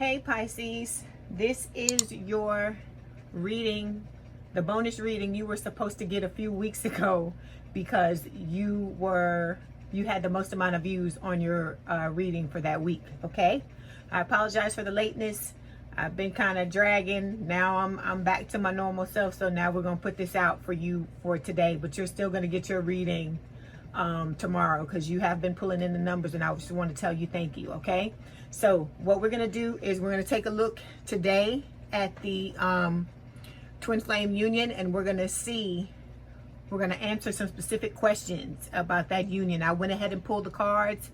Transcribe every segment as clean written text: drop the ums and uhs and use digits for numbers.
Hey Pisces, this is your reading, the bonus reading you were supposed to get a few weeks ago because you had the most amount of views on your reading for that week. Okay, I apologize for the lateness. I've been kind of dragging. Now I'm back to my normal self, so now we're gonna put this out for you for today, but you're still gonna get your reading tomorrow because you have been pulling in the numbers, and I just want to tell you thank you. Okay, so what we're gonna do is we're gonna take a look today at the twin flame union, and we're gonna answer some specific questions about that union. I went ahead and pulled the cards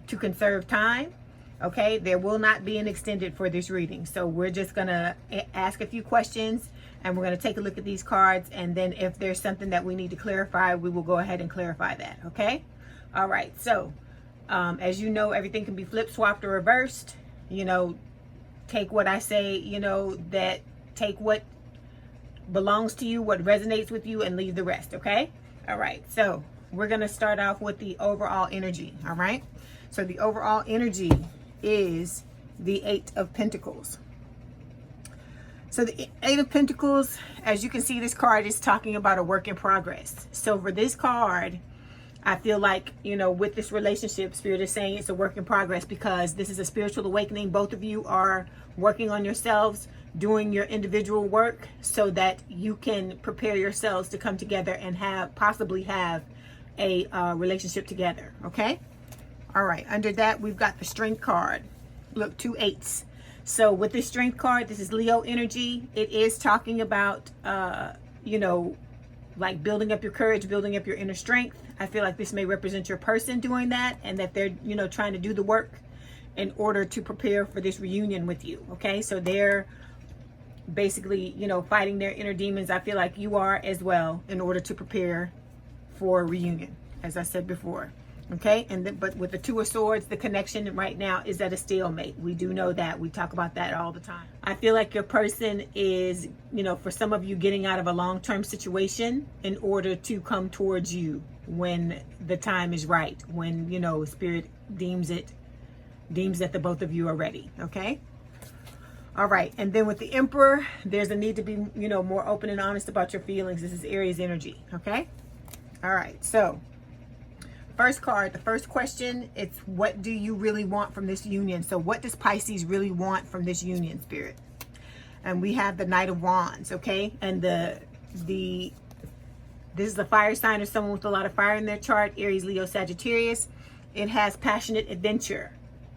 to conserve time. Okay, there will not be an extended for this reading, so we're just gonna ask a few questions and we're going to take a look at these cards, and then if there's something that we need to clarify, we will go ahead and clarify that. Okay, all right. So as you know, everything can be flipped, swapped, or reversed. You know, take what I say, that take what belongs to you, what resonates with you, and leave the rest. Okay, all right. So we're going to start off with the overall energy. All right, so the overall energy is the Eight of Pentacles. So the Eight of Pentacles, as you can see, this card is talking about a work in progress. So for this card, I feel like, with this relationship, Spirit is saying it's a work in progress because this is a spiritual awakening. Both of you are working on yourselves, doing your individual work so that you can prepare yourselves to come together and possibly have a relationship together. Okay. All right. Under that, we've got the Strength card. Look, 2 8s. So with this Strength card, this is Leo energy. It is talking about, like building up your courage, building up your inner strength. I feel like this may represent your person doing that, and that they're, trying to do the work in order to prepare for this reunion with you. Okay, so they're basically, fighting their inner demons. I feel like you are as well, in order to prepare for a reunion, as I said before. Okay, and then, but with the Two of Swords, the connection right now is at a stalemate. We do know that. We talk about that all the time. I feel like your person is, for some of you, getting out of a long-term situation in order to come towards you when the time is right, when, Spirit deems that the both of you are ready. Okay. All right. And then with the Emperor, there's a need to be, more open and honest about your feelings. This is Aries energy. Okay. All right. So first card, the first question, it's what do you really want from this union? So what does Pisces really want from this union, Spirit? And we have the Knight of Wands, okay? And this is the fire sign, or someone with a lot of fire in their chart, Aries, Leo, Sagittarius. It has passionate adventure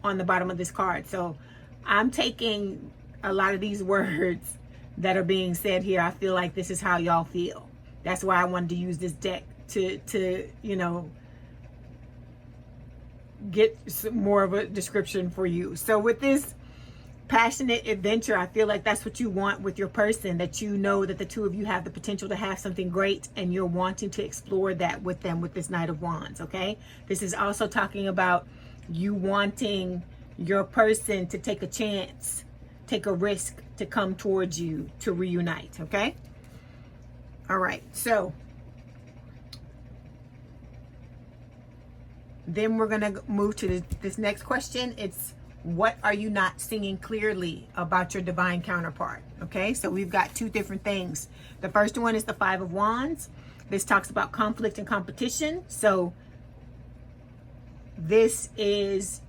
on the bottom of this card. So I'm taking a lot of these words that are being said here. I feel like this is how y'all feel. That's why I wanted to use this deck to get some more of a description for you. So with this passionate adventure, I feel like that's what you want with your person, that that the two of you have the potential to have something great, and you're wanting to explore that with them with this Knight of Wands. Okay, this is also talking about you wanting your person to take a chance, take a risk to come towards you to reunite. Okay, all right. So then we're going to move to this next question. It's what are you not seeing clearly about your divine counterpart? Okay, so we've got two different things. The first one is the Five of Wands. This talks about conflict and competition. So this is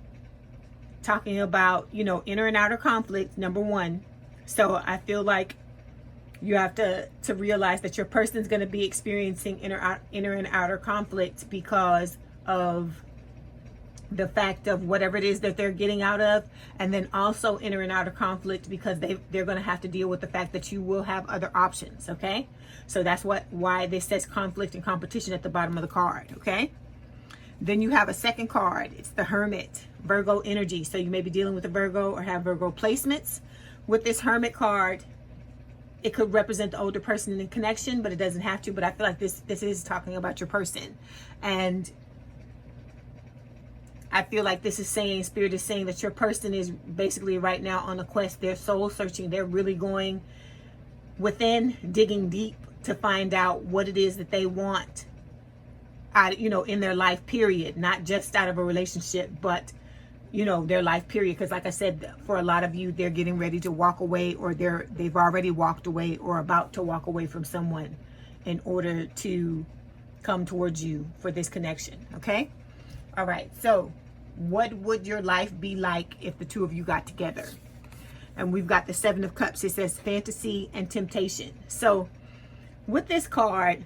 talking about, inner and outer conflict, number one. So I feel like you have to realize that your person's going to be experiencing inner and outer conflict because of the fact of whatever it is that they're getting out of, and then also inner and outer conflict because they're going to have to deal with the fact that you will have other options. Okay, so that's why this says conflict and competition at the bottom of the card. Okay, then you have a second card. It's the Hermit, Virgo energy. So you may be dealing with a Virgo or have Virgo placements. With this Hermit card, it could represent the older person in the connection, but it doesn't have to. But I feel like this is talking about your person, and I feel like this is saying, Spirit is saying that your person is basically right now on a quest. They're soul searching. They're really going within, digging deep to find out what it is that they want out, in their life, period. Not just out of a relationship, but you know, their life period. Because like I said, for a lot of you, they're getting ready to walk away, or they've already walked away or about to walk away from someone in order to come towards you for this connection. Okay. All right. So what would your life be like if the two of you got together? And we've got the Seven of Cups. It says fantasy and temptation. So with this card,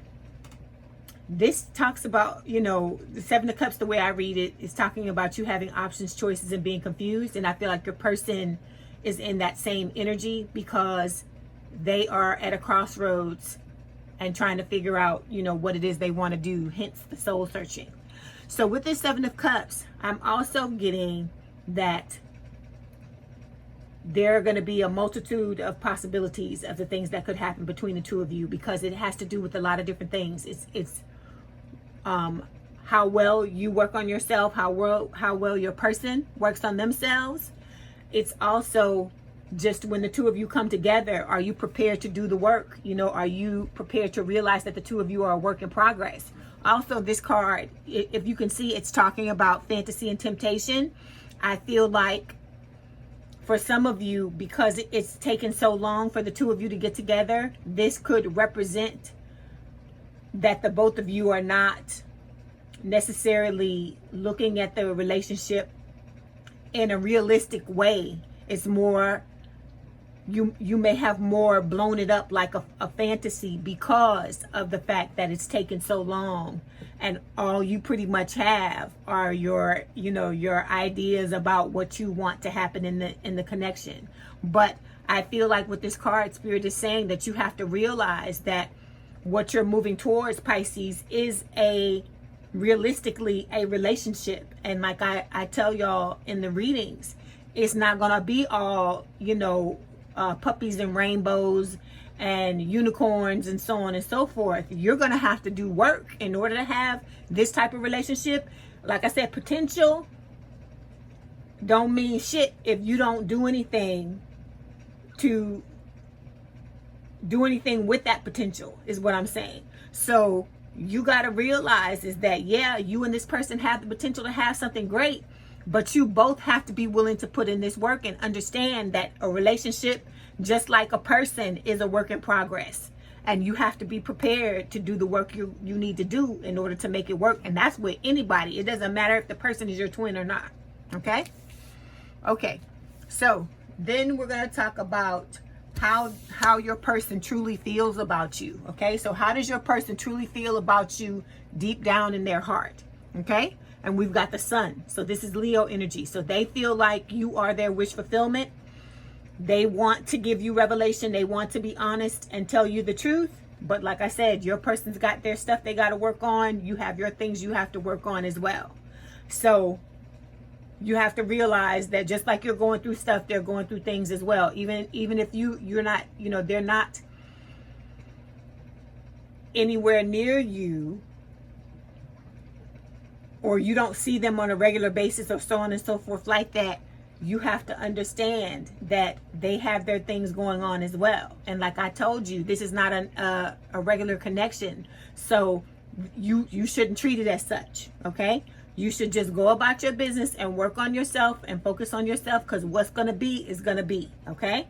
this talks about, you know, the Seven of Cups, the way I read it, is talking about you having options, choices, and being confused. And I feel like your person is in that same energy because they are at a crossroads and trying to figure out, you know, what it is they want to do, hence the soul searching. So with this Seven of Cups, I'm also getting that there are going to be a multitude of possibilities of the things that could happen between the two of you, because it has to do with a lot of different things. It's how well you work on yourself, how well your person works on themselves. It's also just when the two of you come together, are you prepared to do the work? You know, are you prepared to realize that the two of you are a work in progress? Also, this card, if you can see, it's talking about fantasy and temptation. I feel like for some of you, because it's taken so long for the two of you to get together, this could represent that the both of you are not necessarily looking at the relationship in a realistic way. It's more, you may have more blown it up like a fantasy because of the fact that it's taken so long, and all you pretty much have are your, you know, your ideas about what you want to happen in the connection. But I feel like with this card, Spirit is saying that you have to realize that what you're moving towards, Pisces, is realistically a relationship. And like I tell y'all in the readings, it's not gonna be all, you know, puppies and rainbows and unicorns and so on and so forth. You're gonna have to do work in order to have this type of relationship. Like I said, potential don't mean shit if you don't do anything to do anything with that potential, is what I'm saying. So you got to realize is that, yeah, you and this person have the potential to have something great, but you both have to be willing to put in this work and understand that a relationship, just like a person, is a work in progress. And you have to be prepared to do the work you need to do in order to make it work. And that's with anybody. It doesn't matter if the person is your twin or not. Okay? Okay. So then we're going to talk about how your person truly feels about you. Okay? So how does your person truly feel about you deep down in their heart? Okay? And we've got the sun. So this is Leo energy. So they feel like you are their wish fulfillment. They want to give you revelation. They want to be honest and tell you the truth. But like I said, your person's got their stuff they got to work on. You have your things you have to work on as well. So you have to realize that just like you're going through stuff, they're going through things as well. Even if you're not, you know, they're not anywhere near you, or you don't see them on a regular basis, or so on and so forth like that, you have to understand that they have their things going on as well. And like I told you, this is not a regular connection. So you shouldn't treat it as such, okay? You should just go about your business and work on yourself and focus on yourself, because what's going to be is going to be, okay?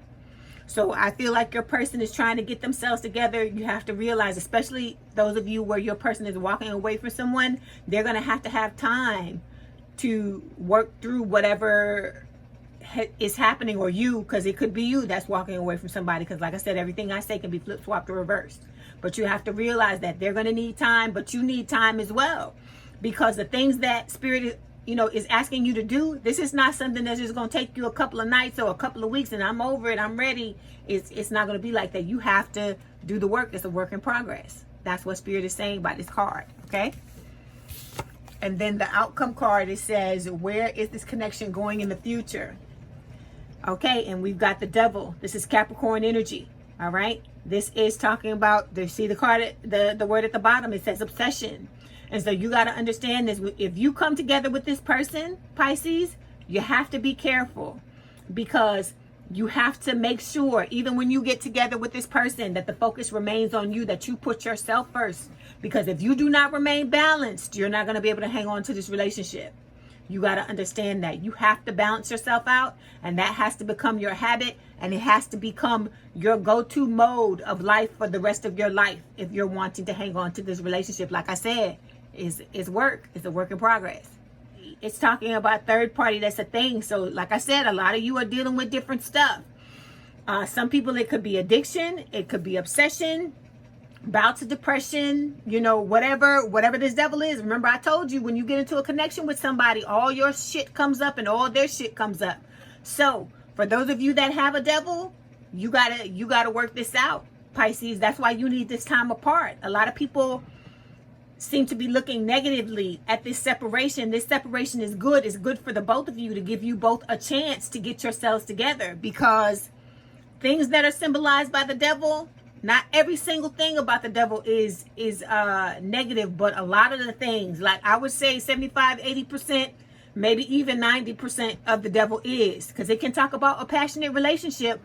So I feel like your person is trying to get themselves together. You have to realize, especially those of you where your person is walking away from someone, they're going to have time to work through whatever is happening, or you, because it could be you that's walking away from somebody. Because like I said, everything I say can be flip swapped or reversed. But you have to realize that they're going to need time, but you need time as well. Because the things that Spirit is, you know, is asking you to do, this is not something that's just going to take you a couple of nights or a couple of weeks and I'm over it, I'm ready. It's not going to be like that. You have to do the work. It's a work in progress. That's what Spirit is saying by this card, okay? And then the outcome card, it says, where is this connection going in the future? Okay, and we've got the Devil. This is Capricorn energy, all right? This is talking about, you see the card, the word at the bottom, it says obsession. And so you got to understand this. If you come together with this person, Pisces, you have to be careful, because you have to make sure, even when you get together with this person, that the focus remains on you, that you put yourself first. Because if you do not remain balanced, you're not going to be able to hang on to this relationship. You got to understand that you have to balance yourself out, and that has to become your habit, and it has to become your go-to mode of life for the rest of your life if you're wanting to hang on to this relationship. Like I said, is work. It's a work in progress. It's talking about third party. That's a thing. So like I said, a lot of you are dealing with different stuff. Some people, it could be addiction, it could be obsession, bouts of depression, you know, whatever this devil is. Remember, I told you, when you get into a connection with somebody, all your shit comes up and all their shit comes up. So for those of you that have a devil, you gotta work this out, Pisces. That's why you need this time apart. A lot of people seem to be looking negatively at this separation. This separation is good. It's good for the both of you, to give you both a chance to get yourselves together, because things that are symbolized by the devil, not every single thing about the devil is negative, but a lot of the things, like I would say 75-80%, maybe even 90% of the devil is, because it can talk about a passionate relationship,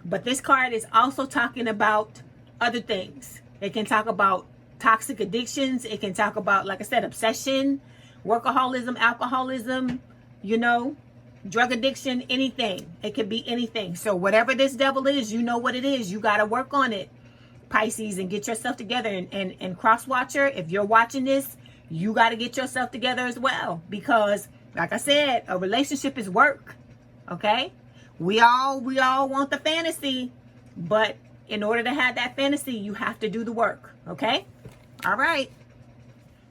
but this card is also talking about other things. It can talk about toxic addictions. It can talk about, like I said, obsession, workaholism, alcoholism, you know, drug addiction, anything. It could be anything. So whatever this devil is, you know what it is. You got to work on it, Pisces, and get yourself together. And cross watcher, if you're watching this, you got to get yourself together as well, because like I said, a relationship is work. Okay, we all want the fantasy, but in order to have that fantasy, you have to do the work. Okay, all right.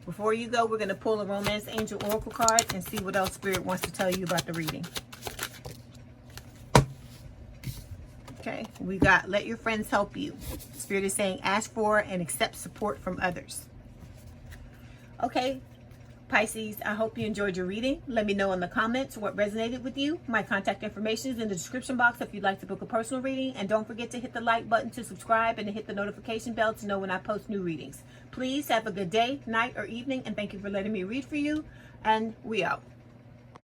Before you go, we're going to pull a Romance Angel Oracle card and see what else Spirit wants to tell you about the reading. Okay, we got let your friends help you. Spirit is saying ask for and accept support from others. Okay, Pisces, I hope you enjoyed your reading. Let me know in the comments what resonated with you. My contact information is in the description box if you'd like to book a personal reading. And don't forget to hit the like button to subscribe and to hit the notification bell to know when I post new readings. Please have a good day, night, or evening, and thank you for letting me read for you. And we out.